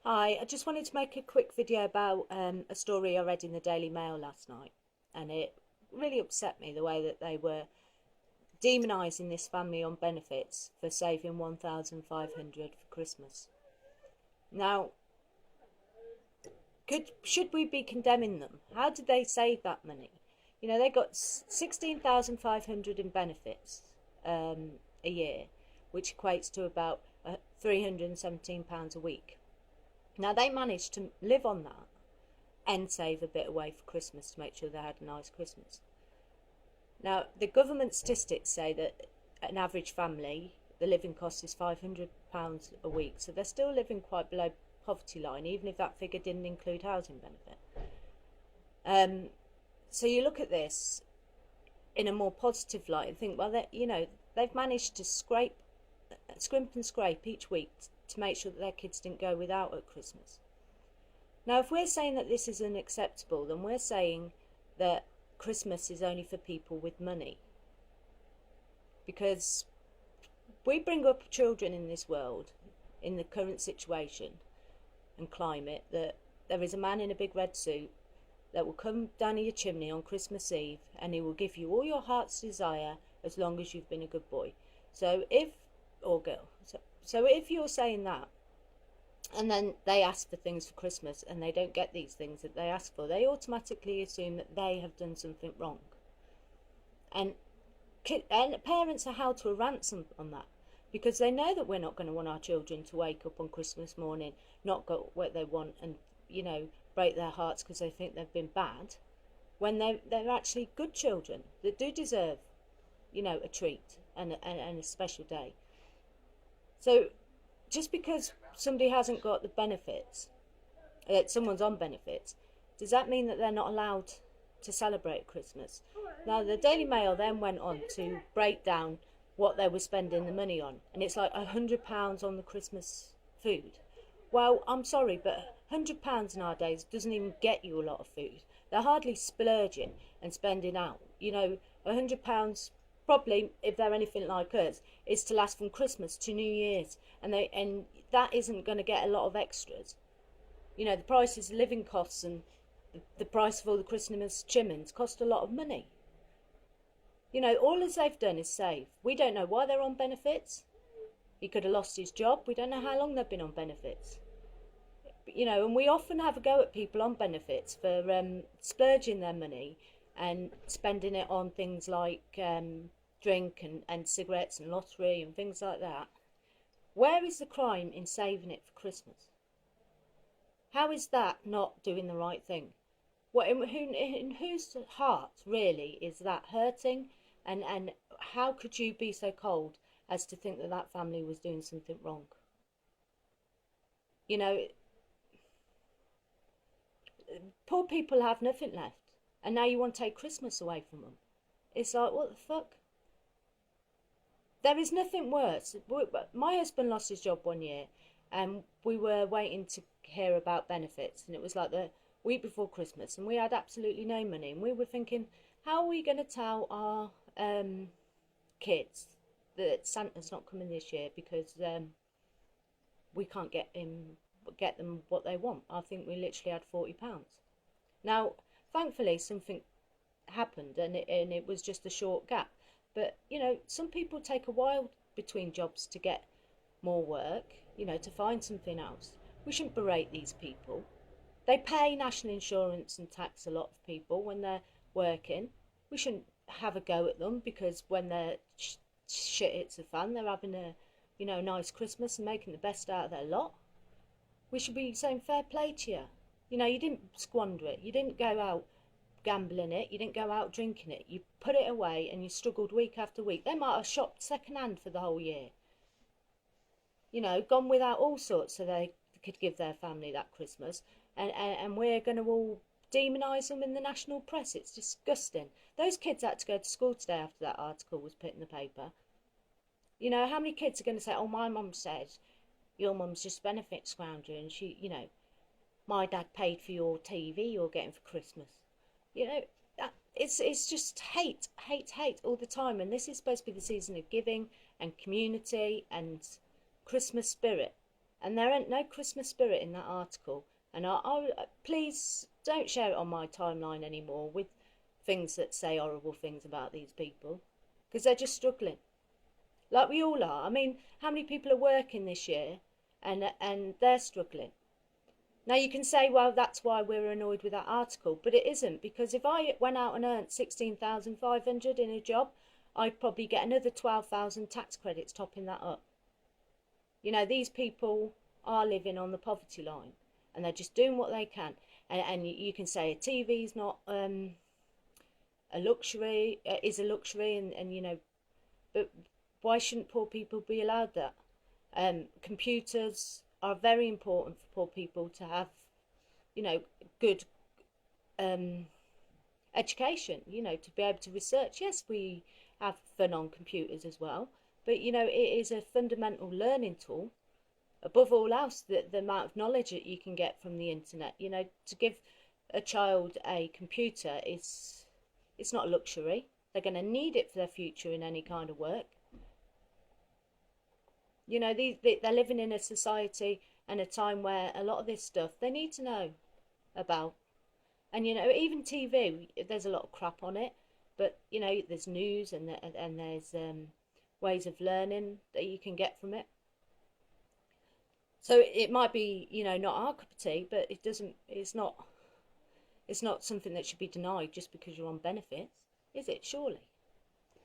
Hi, I just wanted to make a quick video about a story I read in the Daily Mail last night, and it really upset me the way that they were demonising this family on benefits for saving 1,500 for Christmas. Now, should we be condemning them? How did they save that money? You know, they got 16,500 in benefits a year, which equates to about £317 a week. Now, they managed to live on that and save a bit away for Christmas to make sure they had a nice Christmas. Now, the government statistics say that an average family, the living cost is £500 a week, so they're still living quite below poverty line, even if that figure didn't include housing benefit. So you look at this in a more positive light and think, well, they've managed to scrimp and scrape each week to make sure that their kids didn't go without at Christmas. Now, if we're saying that this is unacceptable, then we're saying that Christmas is only for people with money. Because we bring up children in this world, in the current situation and climate, that there is a man in a big red suit that will come down your chimney on Christmas Eve and he will give you all your heart's desire as long as you've been a good boy. Or girl. So if you're saying that, and then they ask for things for Christmas and they don't get these things that they ask for, they automatically assume that they have done something wrong. And parents are held to a ransom on that, because they know that we're not going to want our children to wake up on Christmas morning, not got what they want, and break their hearts because they think they've been bad, when they're actually good children that do deserve a treat and a special day. So just because somebody hasn't got the benefits, someone's on benefits, does that mean that they're not allowed to celebrate Christmas? Now, the Daily Mail then went on to break down what they were spending the money on, and it's like £100 on the Christmas food. Well, I'm sorry, but £100 nowadays doesn't even get you a lot of food. They're hardly splurging and spending out. £100, probably, if they're anything like us, is to last from Christmas to New Year's, and that isn't going to get a lot of extras. The prices of living costs and the price of all the Christmas chimneys cost a lot of money. All as they've done is save. We don't know why they're on benefits. He could have lost his job. We don't know how long they've been on benefits. And we often have a go at people on benefits for splurging their money and spending it on things like drink and cigarettes and lottery and things like that. Where is the crime in saving it for Christmas? How is that not doing the right thing? In whose heart really is that hurting? And how could you be so cold as to think that that family was doing something wrong? Poor people have nothing left, and now you want to take Christmas away from them. It's like, what the fuck? There is nothing worse. My husband lost his job one year, and we were waiting to hear about benefits, and it was like the week before Christmas, and we had absolutely no money, and we were thinking, how are we going to tell our kids that Santa's not coming this year because we can't get them what they want? I think we literally had £40. Now, thankfully, something happened, and it was just a short gap. But some people take a while between jobs to get more work, to find something else. We shouldn't berate these people. They pay national insurance and tax, a lot of people, when they're working. We shouldn't have a go at them because when they're shit hits the fan, they're having a nice Christmas and making the best out of their lot. We should be saying fair play to you. You didn't squander it. You didn't go out gambling it. You didn't go out drinking it. You put it away and you struggled week after week. They might have shopped second hand for the whole year. Gone without all sorts so they could give their family that Christmas. And we're going to all demonise them in the national press. It's disgusting. Those kids had to go to school today after that article was put in the paper. How many kids are going to say, oh, my mum said your mum's just a benefit scrounger and she, my dad paid for your TV you're getting for Christmas. It's just hate all the time. And this is supposed to be the season of giving and community and Christmas spirit. And there ain't no Christmas spirit in that article. And please don't share it on my timeline anymore with things that say horrible things about these people, because they're just struggling, like we all are. I mean, how many people are working this year and they're struggling? Now you can say, well, that's why we're annoyed with that article, but it isn't, because if I went out and earned 16,500 in a job, I'd probably get another 12,000 tax credits topping that up. You know, these people are living on the poverty line, and they're just doing what they can. And you can say a TV is not a luxury, is a luxury, and you know, but why shouldn't poor people be allowed that? Computers are very important for poor people to have, you know, good education, you know, to be able to research. Yes, we have fun on computers as well, but you know, it is a fundamental learning tool. Above all else, the amount of knowledge that you can get from the internet, you know, to give a child a computer is, it's not a luxury. They're going to need it for their future in any kind of work. You know, they're living in a society and a time where a lot of this stuff they need to know about. And you know, even TV, there's a lot of crap on it, but you know, there's news and there's ways of learning that you can get from it. So it might be, you know, not our cup of tea, but it doesn't. It's not something that should be denied just because you're on benefits, is it? Surely.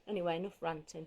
Anyway, enough ranting.